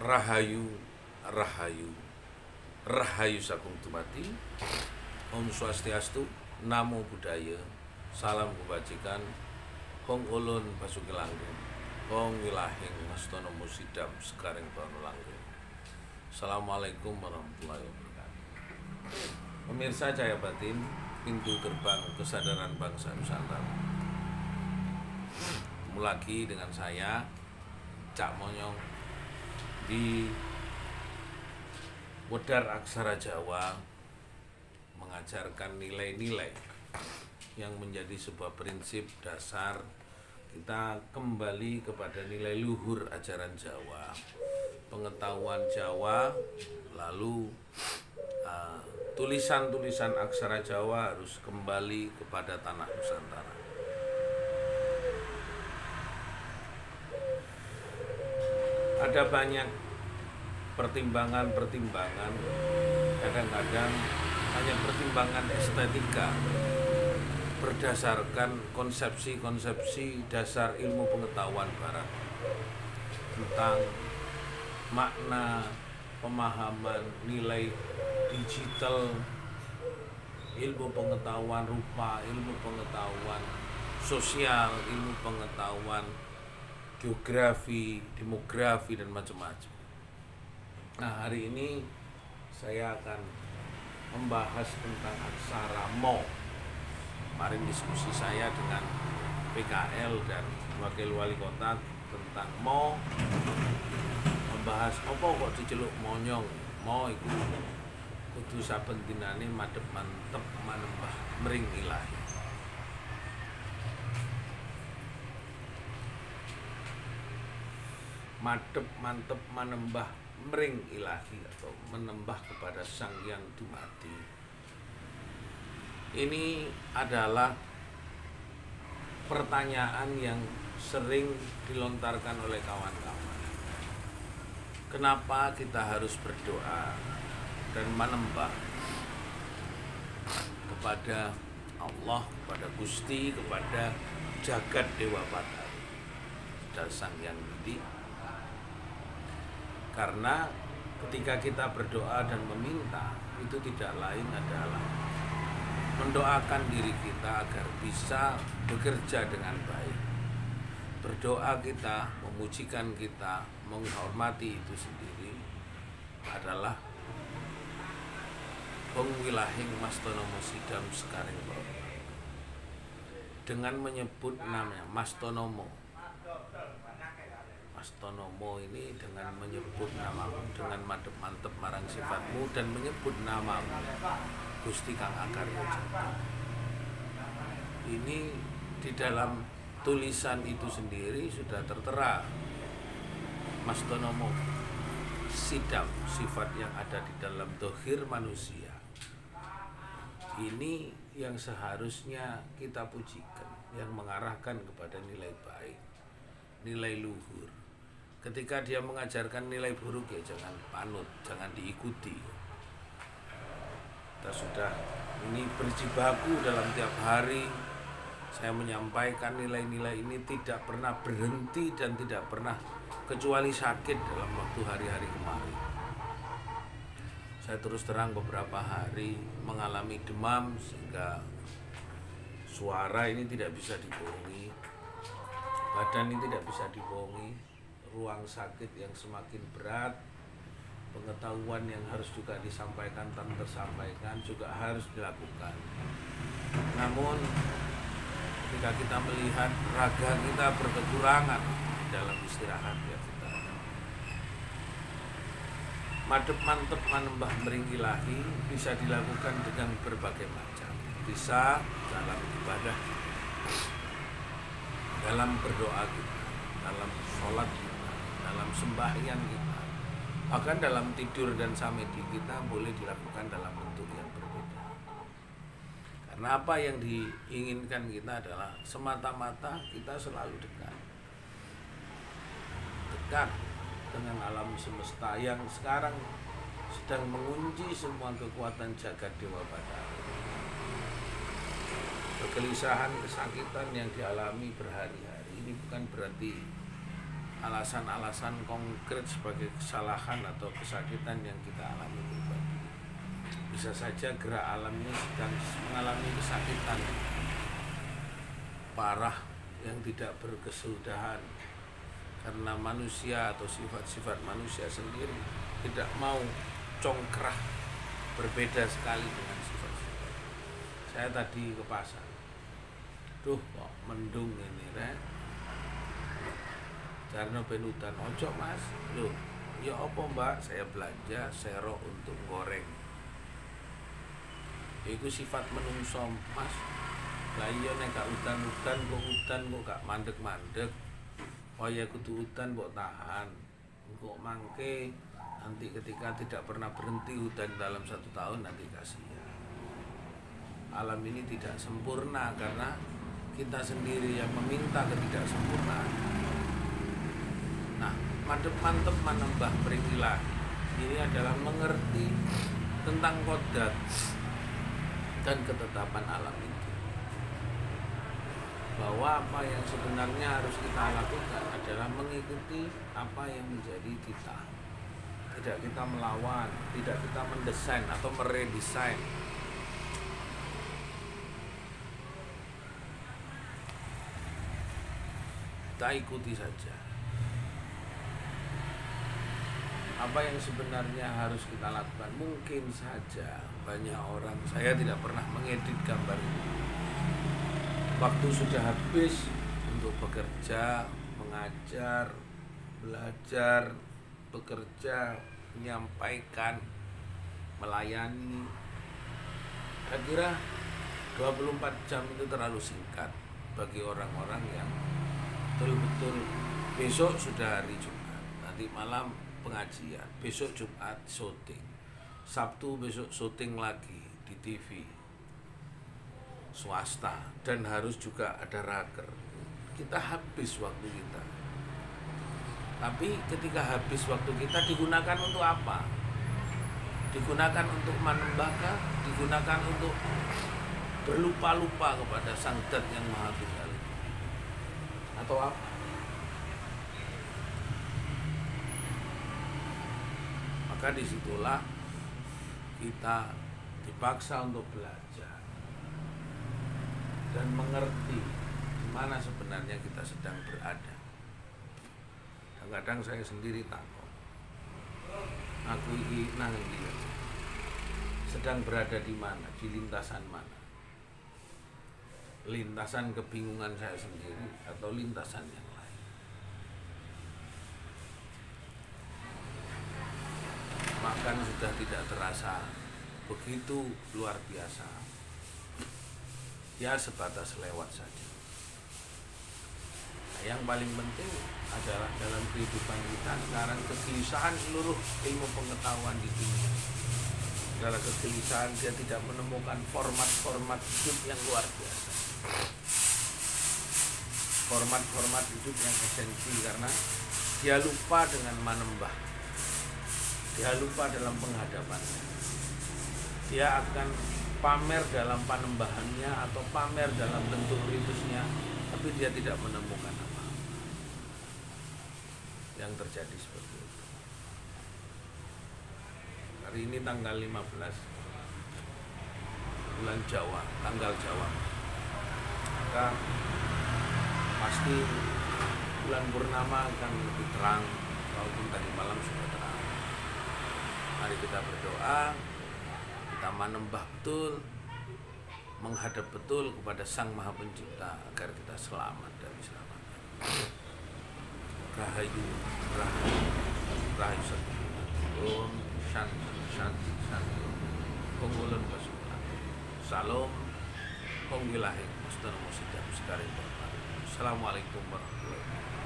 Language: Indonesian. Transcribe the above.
Rahayu, Rahayu, Rahayu Sagung Dumadi, Om Swastiastu, Namo Buddhaya, Salam Kebajikan, Hong Ulun Basuki Langgeng, Hong Wilahing Mastono Musidam Sekaring Banu Langgeng. Assalamualaikum warahmatullahi wabarakatuh. Pemirsa Cahaya Batin, pintu gerbang kesadaran bangsa Nusantara. Ketemu lagi dengan saya, Cak Monyong, di Wedar Aksara Jawa, mengajarkan nilai-nilai yang menjadi sebuah prinsip dasar. Kita kembali kepada nilai luhur ajaran Jawa, pengetahuan Jawa, lalu tulisan-tulisan aksara Jawa harus kembali kepada tanah Nusantara. Ada banyak pertimbangan-pertimbangan, kadang-kadang hanya pertimbangan estetika berdasarkan konsepsi-konsepsi dasar ilmu pengetahuan barat tentang makna, pemahaman, nilai digital, ilmu pengetahuan rupa, ilmu pengetahuan sosial, ilmu pengetahuan geografi, demografi, dan macam-macam. Nah, hari ini saya akan membahas tentang aksara Mo. Kemarin diskusi saya dengan PKL dan Wakil Wali Kota tentang Mo, membahas apa kok diceluk monyong. Mo itu kudu saben dinane madhep mantep manembah mring ilahi. Madhep mantep manembah mring ilahi atau menembah kepada Sang Hyang Dumadi. Ini adalah pertanyaan yang sering dilontarkan oleh kawan-kawan. Kenapa kita harus berdoa dan menembah kepada Allah, kepada Gusti, kepada jagat Dewa Batara, dan Sang Hyang Dumadi? Karena ketika kita berdoa dan meminta, itu tidak lain adalah mendoakan diri kita agar bisa bekerja dengan baik. Berdoa kita, memujikan kita, menghormati itu sendiri adalah Hong Wilahing Mastono Musidam Sekaring Banu. Dengan menyebut namanya Mastonomo. Mastonomo ini dengan menyebut namamu, dengan madhep mantep marang sifatmu, dan menyebut namamu Gusti Kang Akarya Jagat. Ini di dalam tulisan itu sendiri sudah tertera. Mastonomo, sidam, sifat yang ada di dalam dohir manusia. Ini yang seharusnya kita pujikan, yang mengarahkan kepada nilai baik, nilai luhur. Ketika dia mengajarkan nilai buruk, ya jangan panut, jangan diikuti. Kita sudah ini berjibaku dalam tiap hari. Saya menyampaikan nilai-nilai ini tidak pernah berhenti dan tidak pernah kecuali sakit dalam waktu hari-hari kemarin. Saya terus terang beberapa hari mengalami demam sehingga suara ini tidak bisa dibohongi, badan ini tidak bisa dibohongi. Ruang sakit yang semakin berat, pengetahuan yang harus juga disampaikan dan tersampaikan juga harus dilakukan. Namun ketika kita melihat raga kita berkekurangan dalam istirahat, ya kita madhep mantep manembah mring ilahi bisa dilakukan dengan berbagai macam. Bisa dalam ibadah, dalam berdoa kita, dalam sholat kita, dalam sembahyang kita, bahkan dalam tidur dan samedi kita boleh dilakukan dalam bentuk yang berbeda. Karena apa yang diinginkan kita adalah semata-mata kita selalu dekat dengan alam semesta yang sekarang sedang mengunci semua kekuatan jagat Dewa Batara. Kegelisahan, kesakitan yang dialami berhari-hari ini bukan berarti alasan-alasan konkret sebagai kesalahan atau kesakitan yang kita alami pribadi. Bisa saja gerak alam ini sedang mengalami kesakitan parah yang tidak berkesudahan karena manusia atau sifat-sifat manusia sendiri tidak mau congkrah, berbeda sekali dengan sifat-sifat. Saya tadi ke pasar, duh kok mendung ini karena penutan ojo mas, loh ya apa mbak, saya belanja serok untuk goreng. Itu sifat menungso mas. Lah iya nek gak udan-udan kok gak mandek-mandek. Oh ya kudu udan kok tahan. Kok mangke nanti ketika tidak pernah berhenti hutan dalam 1 tahun nanti kasihan. Alam ini tidak sempurna karena kita sendiri yang meminta ketidaksempurnaan. Nah, mantep menambah perikilah. Ini adalah mengerti tentang kodrat dan ketetapan alam itu. Bahwa apa yang sebenarnya harus kita lakukan adalah mengikuti apa yang menjadi kita. Tidak kita melawan, tidak kita mendesain atau meredesain. Kita ikuti saja. Apa yang sebenarnya harus kita lakukan. Mungkin saja banyak orang, saya tidak pernah mengedit gambar ini. Waktu sudah habis untuk bekerja, mengajar, belajar, bekerja, menyampaikan, melayani. Saya kira 24 jam itu terlalu singkat bagi orang-orang yang betul-betul besok sudah hari Jumat, nanti malam pengajian, besok Jumat syuting, Sabtu besok syuting lagi di TV swasta, dan harus juga ada raker. Kita habis waktu kita. Tapi ketika habis waktu kita digunakan untuk apa? Digunakan untuk menembakah? Digunakan untuk berlupa-lupa kepada Sang Dat yang Maha Tunggal, atau apa? Maka disitulah kita dipaksa untuk belajar dan mengerti di mana sebenarnya kita sedang berada. Kadang-kadang saya sendiri takut, aku ini nang ndi, sedang berada di mana, di lintasan mana? Lintasan kebingungan saya sendiri atau lintasan yang lain? Bahkan sudah tidak terasa begitu luar biasa, ya sebatas lewat saja. Nah, yang paling penting adalah dalam kehidupan kita sekarang kegelisahan seluruh ilmu pengetahuan di dunia adalah kegelisahan dia tidak menemukan format-format hidup yang luar biasa, format-format hidup yang esensi, karena dia lupa dengan manembah. Dia lupa dalam penghadapannya. Dia akan pamer dalam panembahannya atau pamer dalam bentuk ritusnya, tapi dia tidak menemukan apa yang terjadi seperti itu. Hari ini tanggal 15 bulan Jawa, tanggal Jawa. Maka pasti bulan purnama akan lebih terang, walaupun tadi malam sudah terang. Mari kita berdoa, kita menembah betul, menghadap betul kepada Sang Maha Pencipta agar kita selamat dan diselamatkan. Rahayu, rahayu, rahayu satu. Om Shanti, Shanti, Shanti. Pengulun pasukan. Salam. Pengwilahi. Mustan Musidah. Assalamualaikum warahmatullahi wabarakatuh.